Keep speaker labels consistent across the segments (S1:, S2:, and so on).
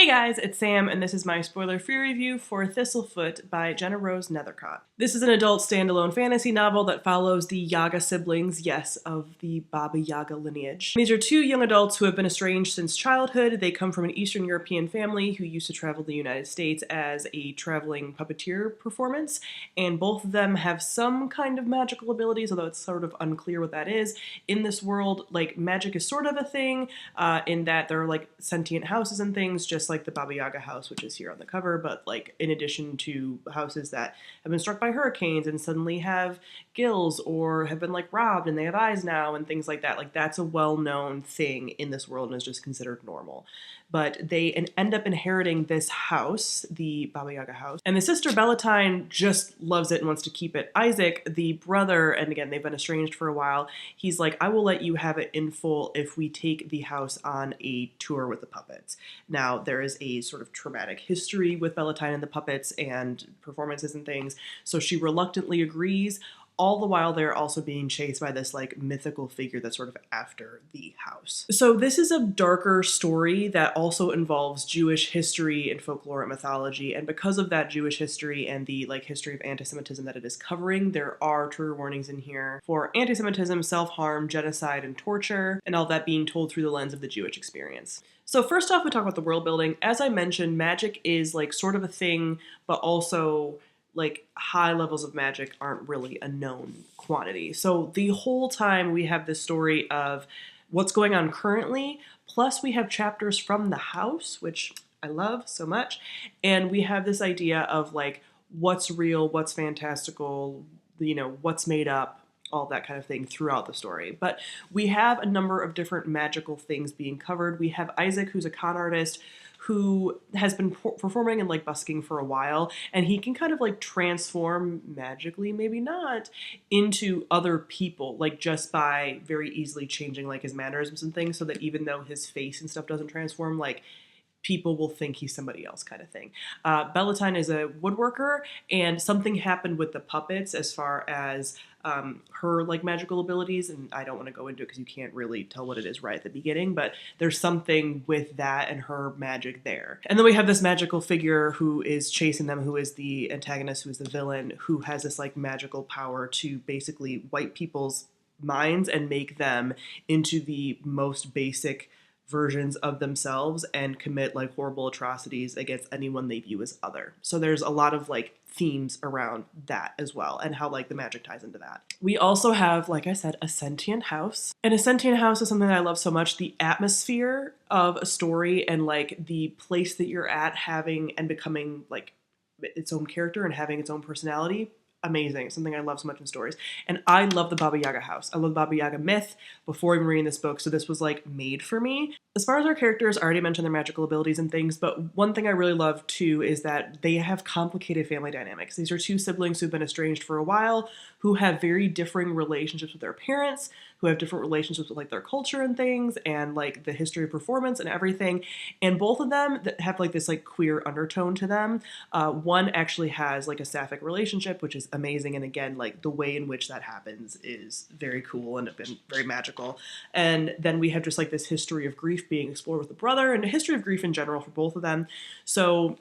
S1: guys, it's Sam, and this is my spoiler-free review for Thistlefoot by GemmaRose Nethercott. This is an adult standalone fantasy novel that follows the Yaga siblings, yes, of the Baba Yaga lineage. These are two young adults who have been estranged since childhood. They come from an Eastern European family who used to travel to the United States as a traveling puppeteer performance, and both of them have some kind of magical abilities, although it's sort of unclear what that is. In this world, like, magic is sort of a thing, in that there are, like, sentient houses and things, just like the Baba Yaga house, which is here on the cover, but, like, in addition to houses that have been struck by hurricanes and suddenly have gills or have been, like, robbed and they have eyes now and things like that. Like, that's a well-known thing in this world and is just considered normal. But they end up inheriting this house, the Baba Yaga house, and the sister Bellatine just loves it and wants to keep it. Isaac, the brother, and again, they've been estranged for a while, he's like, I will let you have it in full if we take the house on a tour with the puppets. Now, there is a sort of traumatic history with Bellatine and the puppets and performances and things, so she reluctantly agrees. All the while they're also being chased by this, like, mythical figure that's sort of after the house. So this is a darker story that also involves Jewish history and folklore and mythology, and because of that Jewish history and the, like, history of anti-Semitism that it is covering, there are trigger warnings in here for anti-Semitism, self-harm, genocide, and torture, and all that being told through the lens of the Jewish experience. So first off, we talk about the world building. As I mentioned, magic is, like, sort of a thing, but also, like, high levels of magic aren't really a known quantity. So the whole time we have this story of what's going on currently, plus we have chapters from the house, which I love so much, and we have this idea of, like, what's real, what's fantastical, you know, what's made up, all that kind of thing throughout the story. But we have a number of different magical things being covered. We have Isaac, who's a con artist, who has been performing and, like, busking for a while, and he can kind of, like, transform magically, maybe not, into other people, like, just by very easily changing, like, his mannerisms and things, so that even though his face and stuff doesn't transform, like, people will think he's somebody else, kind of thing. Bellatine is a woodworker, and something happened with the puppets as far as her, like, magical abilities, and I don't want to go into it because you can't really tell what it is right at the beginning, but there's something with that and her magic there. And then we have this magical figure who is chasing them, who is the antagonist, who is the villain, who has this, like, magical power to basically wipe people's minds and make them into the most basic versions of themselves and commit, like, horrible atrocities against anyone they view as other. So there's a lot of, like, themes around that as well, and how, like, the magic ties into that. We also have, like I said, a sentient house. And a sentient house is something that I love so much. The atmosphere of a story and, like, the place that you're at having and becoming, like, its own character and having its own personality. Amazing. It's something I love so much in stories. And I love the Baba Yaga house. I love the Baba Yaga myth before even reading this book, so this was, like, made for me. As far as our characters, I already mentioned their magical abilities and things, but one thing I really love too is that they have complicated family dynamics. These are two siblings who've been estranged for a while, who have very differing relationships with their parents, who have different relationships with, like, their culture and things, and, like, the history of performance and everything. And both of them that have, like, this, like, queer undertone to them. One actually has, like, a sapphic relationship, which is amazing, and again, like, the way in which that happens is very cool and very magical. And then we have just, like, this history of grief being explored with the brother, and a history of grief in general for both of them. So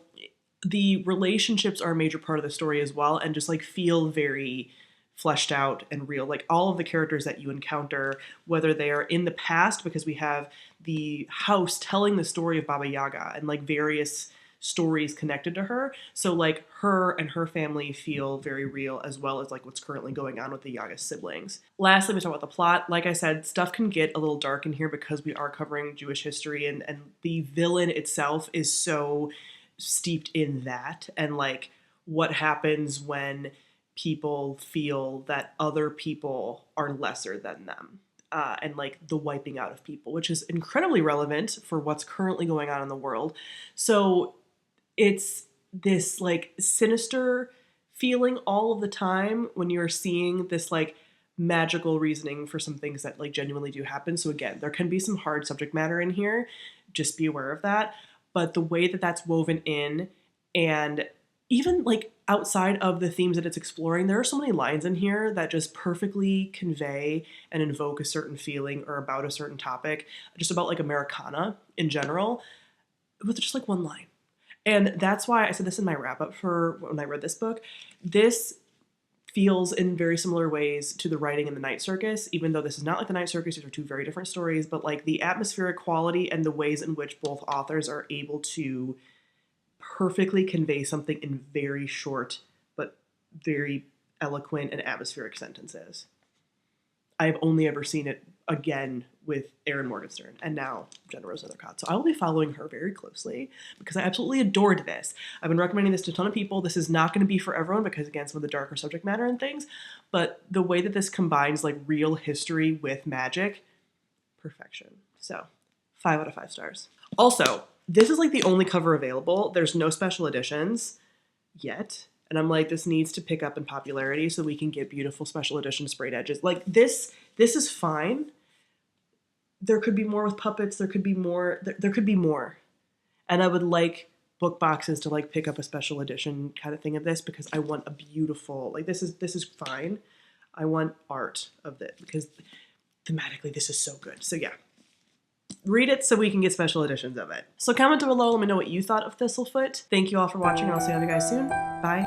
S1: the relationships are a major part of the story as well, and just, like, feel very fleshed out and real. Like, all of the characters that you encounter, whether they are in the past, because we have the house telling the story of Baba Yaga and, like, various stories connected to her. So, like, her and her family feel very real, as well as, like, what's currently going on with the Yaga siblings. Lastly, we talk about the plot. Like I said, stuff can get a little dark in here because we are covering Jewish history, and the villain itself is so steeped in that, and, like, what happens when people feel that other people are lesser than them. And, like, the wiping out of people, which is incredibly relevant for what's currently going on in the world. So it's this, like, sinister feeling all of the time when you're seeing this, like, magical reasoning for some things that, like, genuinely do happen. So again, there can be some hard subject matter in here. Just be aware of that. But the way that that's woven in, and even, like, outside of the themes that it's exploring, there are so many lines in here that just perfectly convey and invoke a certain feeling or about a certain topic, just about, like, Americana in general. with just like one line. And that's why I said this in my wrap up for when I read this book. This feels in very similar ways to the writing in the Night Circus, even though this is not like the Night Circus. These are two very different stories, but like the atmospheric quality and the ways in which both authors are able to perfectly convey something in very short but very eloquent and atmospheric sentences. I've only ever seen it again with Erin Morgenstern and now GemmaRose Nethercott. So I will be following her very closely because I absolutely adored this. I've been recommending this to a ton of people. This is not going to be for everyone because, again, some of the darker subject matter and things, but the way that this combines like real history with magic, perfection. So 5 out of 5 stars. Also, this is like the only cover available. There's no special editions yet. And I'm like, this needs to pick up in popularity so we can get beautiful special edition sprayed edges. Like this is fine. There could be more with puppets. There could be more. There could be more. And I would like book boxes to like pick up a special edition kind of thing of this because I want a beautiful, like this is fine. I want art of it because thematically this is so good. So yeah. Read it so we can get special editions of it. So comment down below, let me know what you thought of Thistlefoot. Thank you all for watching. I'll see you guys soon. Bye.